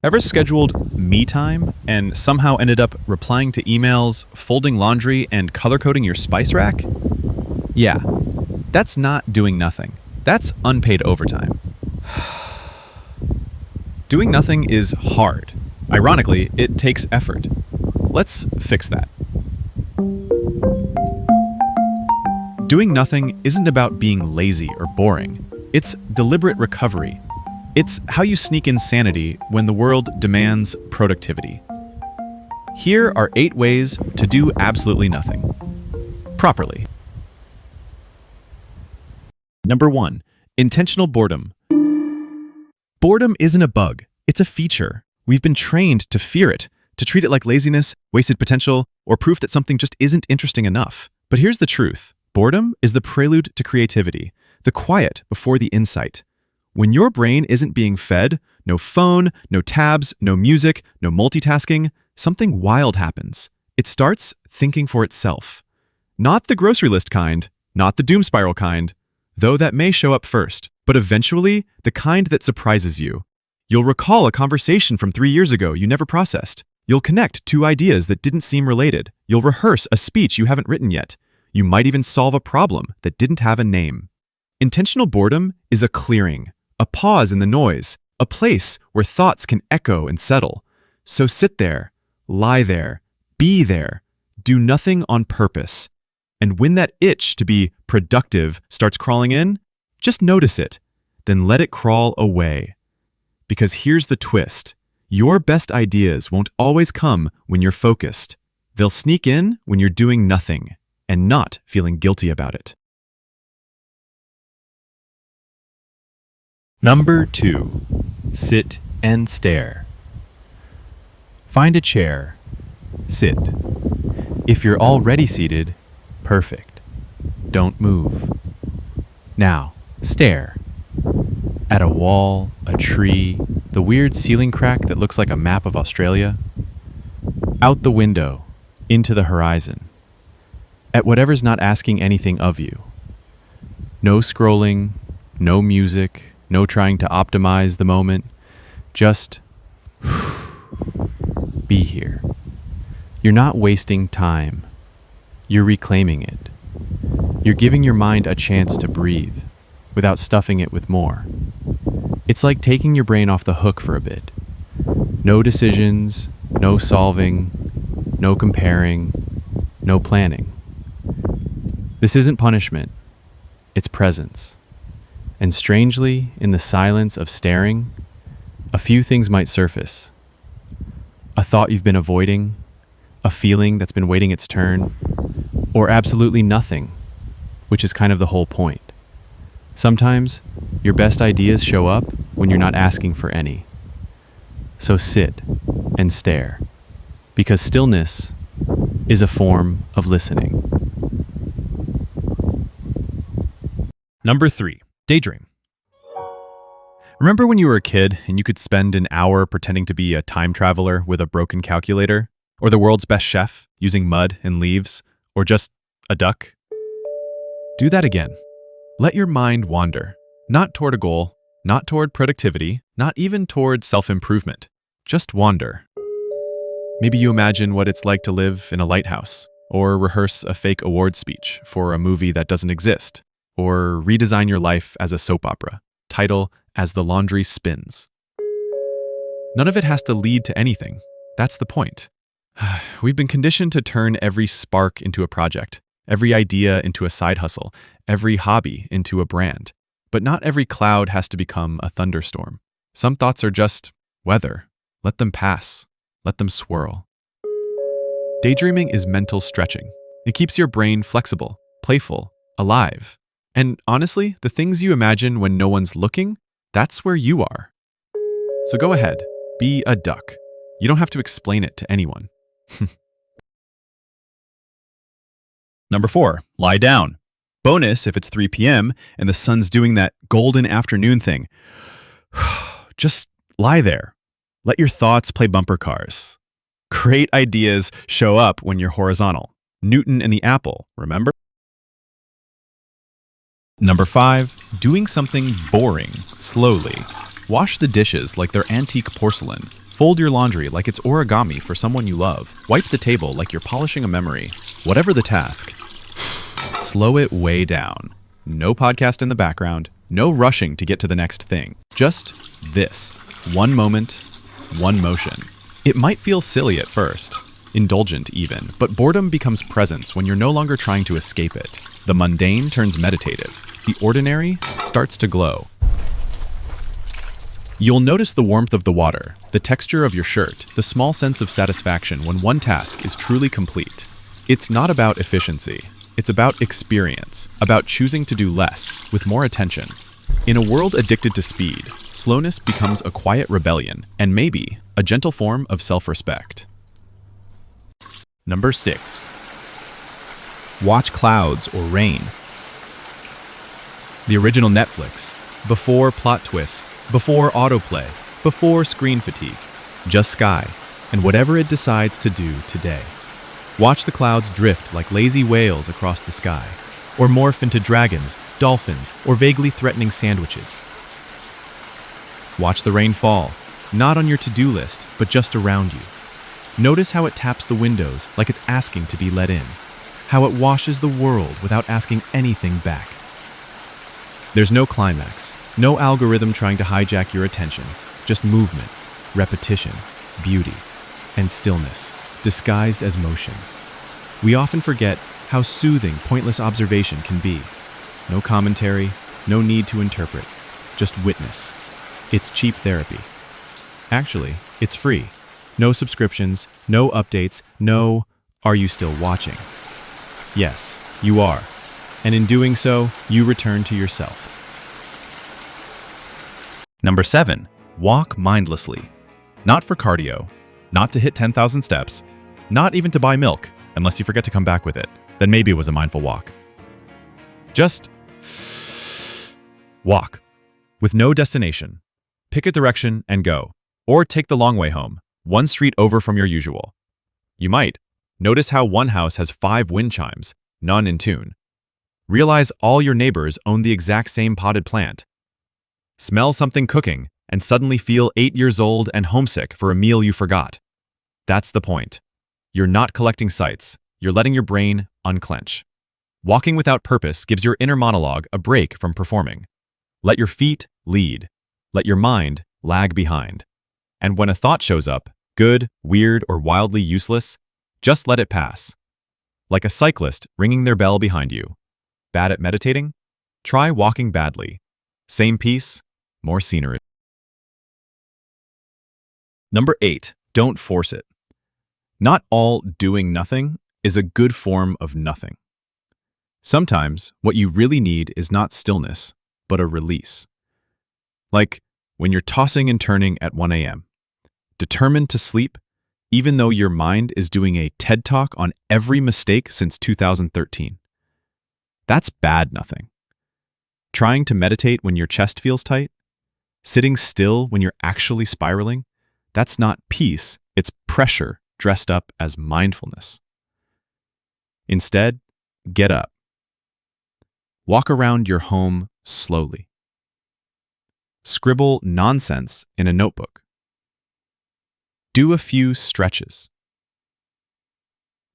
Ever scheduled me time and somehow ended up replying to emails, folding laundry, and color coding your spice rack? Yeah, that's not doing nothing. That's unpaid overtime. Doing nothing is hard. Ironically, it takes effort. Let's fix that. Doing nothing isn't about being lazy or boring. It's deliberate recovery. It's how you sneak in sanity when the world demands productivity. Here are 8 ways to do absolutely nothing. Properly. Number 1. Intentional boredom. Boredom isn't a bug. It's a feature. We've been trained to fear it, to treat it like laziness, wasted potential, or proof that something just isn't interesting enough. But here's the truth. Boredom is the prelude to creativity, the quiet before the insight. When your brain isn't being fed, no phone, no tabs, no music, no multitasking, something wild happens. It starts thinking for itself. Not the grocery list kind, not the doom spiral kind, though that may show up first, but eventually the kind that surprises you. You'll recall a conversation from 3 years ago you never processed. You'll connect 2 ideas that didn't seem related. You'll rehearse a speech you haven't written yet. You might even solve a problem that didn't have a name. Intentional boredom is a clearing, a pause in the noise, a place where thoughts can echo and settle. So sit there, lie there, be there, do nothing on purpose. And when that itch to be productive starts crawling in, just notice it, then let it crawl away. Because here's the twist. Your best ideas won't always come when you're focused. They'll sneak in when you're doing nothing and not feeling guilty about it. Number 2. Sit and stare. Find a chair. Sit. If you're already seated, perfect. Don't move. Now, stare. At a wall, a tree, the weird ceiling crack that looks like a map of Australia. Out the window, into the horizon. At whatever's not asking anything of you. No scrolling, no music, no trying to optimize the moment. Just be here. You're not wasting time. You're reclaiming it. You're giving your mind a chance to breathe without stuffing it with more. It's like taking your brain off the hook for a bit. No decisions, no solving, no comparing, no planning. This isn't punishment. It's presence. And strangely, in the silence of staring, a few things might surface. A thought you've been avoiding, a feeling that's been waiting its turn, or absolutely nothing, which is kind of the whole point. Sometimes, your best ideas show up when you're not asking for any. So sit and stare, because stillness is a form of listening. Number 3. Daydream. Remember when you were a kid and you could spend an hour pretending to be a time traveler with a broken calculator? Or the world's best chef using mud and leaves? Or just a duck? Do that again. Let your mind wander. Not toward a goal, not toward productivity, not even toward self-improvement. Just wander. Maybe you imagine what it's like to live in a lighthouse, or rehearse a fake award speech for a movie that doesn't exist, or redesign your life as a soap opera, title As the Laundry Spins. None of it has to lead to anything. That's the point. We've been conditioned to turn every spark into a project, every idea into a side hustle, every hobby into a brand. But not every cloud has to become a thunderstorm. Some thoughts are just weather. Let them pass. Let them swirl. Daydreaming is mental stretching. It keeps your brain flexible, playful, alive. And honestly, the things you imagine when no one's looking, that's where you are. So go ahead, be a duck. You don't have to explain it to anyone. Number 4, lie down. Bonus if it's 3 p.m. and the sun's doing that golden afternoon thing. Just lie there. Let your thoughts play bumper cars. Great ideas show up when you're horizontal. Newton and the apple, remember? Number 5, doing something boring slowly. Wash the dishes like they're antique porcelain. Fold your laundry like it's origami for someone you love. Wipe the table like you're polishing a memory. Whatever the task, slow it way down. No podcast in the background, no rushing to get to the next thing. Just this. One moment, one motion. It might feel silly at first, indulgent even, but boredom becomes presence when you're no longer trying to escape it. The mundane turns meditative. The ordinary starts to glow. You'll notice the warmth of the water, the texture of your shirt, the small sense of satisfaction when one task is truly complete. It's not about efficiency. It's about experience, about choosing to do less with more attention. In a world addicted to speed, slowness becomes a quiet rebellion and maybe a gentle form of self-respect. Number 6. Watch clouds or rain. The original Netflix. Before plot twists, before autoplay, before screen fatigue. Just sky, and whatever it decides to do today. Watch the clouds drift like lazy whales across the sky, or morph into dragons, dolphins, or vaguely threatening sandwiches. Watch the rain fall, not on your to-do list, but just around you. Notice how it taps the windows like it's asking to be let in, how it washes the world without asking anything back. There's no climax, no algorithm trying to hijack your attention, just movement, repetition, beauty, and stillness, disguised as motion. We often forget how soothing pointless observation can be. No commentary, no need to interpret, just witness. It's cheap therapy. Actually, it's free. No subscriptions, no updates, no, are you still watching? Yes, you are. And in doing so, you return to yourself. Number 7. Walk mindlessly. Not for cardio, not to hit 10,000 steps, not even to buy milk, unless you forget to come back with it. Then maybe it was a mindful walk. Just walk, with no destination. Pick a direction and go, or take the long way home, one street over from your usual. You might notice how one house has 5 wind chimes, none in tune. Realize all your neighbors own the exact same potted plant. Smell something cooking and suddenly feel 8 years old and homesick for a meal you forgot. That's the point. You're not collecting sights. You're letting your brain unclench. Walking without purpose gives your inner monologue a break from performing. Let your feet lead. Let your mind lag behind. And when a thought shows up, good, weird, or wildly useless, just let it pass. Like a cyclist ringing their bell behind you. Bad at meditating? Try walking badly. Same piece, more scenery. Number 8. Don't force it. Not all doing nothing is a good form of nothing. Sometimes what you really need is not stillness, but a release. Like when you're tossing and turning at 1 a.m., determined to sleep, even though your mind is doing a TED Talk on every mistake since 2013. That's bad nothing. Trying to meditate when your chest feels tight, sitting still when you're actually spiraling, that's not peace, it's pressure dressed up as mindfulness. Instead, get up. Walk around your home slowly. Scribble nonsense in a notebook. Do a few stretches.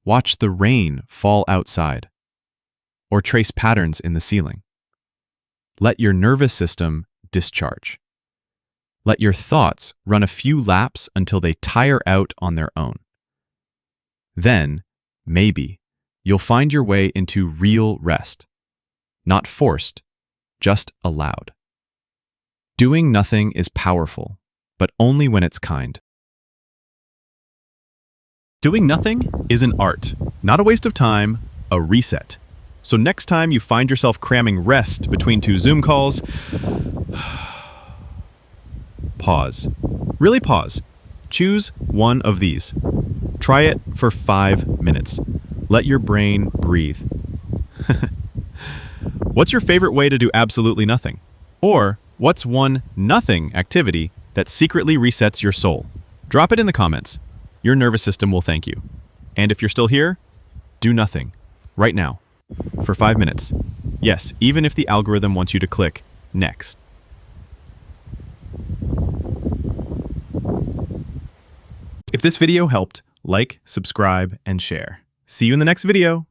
Watch the rain fall outside, or trace patterns in the ceiling. Let your nervous system discharge. Let your thoughts run a few laps until they tire out on their own. Then, maybe, you'll find your way into real rest. Not forced, just allowed. Doing nothing is powerful, but only when it's kind. Doing nothing is an art, not a waste of time, a reset. So next time you find yourself cramming rest between 2 Zoom calls, pause. Really pause. Choose one of these. Try it for 5 minutes. Let your brain breathe. What's your favorite way to do absolutely nothing? Or what's one nothing activity that secretly resets your soul? Drop it in the comments. Your nervous system will thank you. And if you're still here, do nothing. Right now. For 5 minutes. Yes, even if the algorithm wants you to click next. If this video helped, like, subscribe, and share. See you in the next video.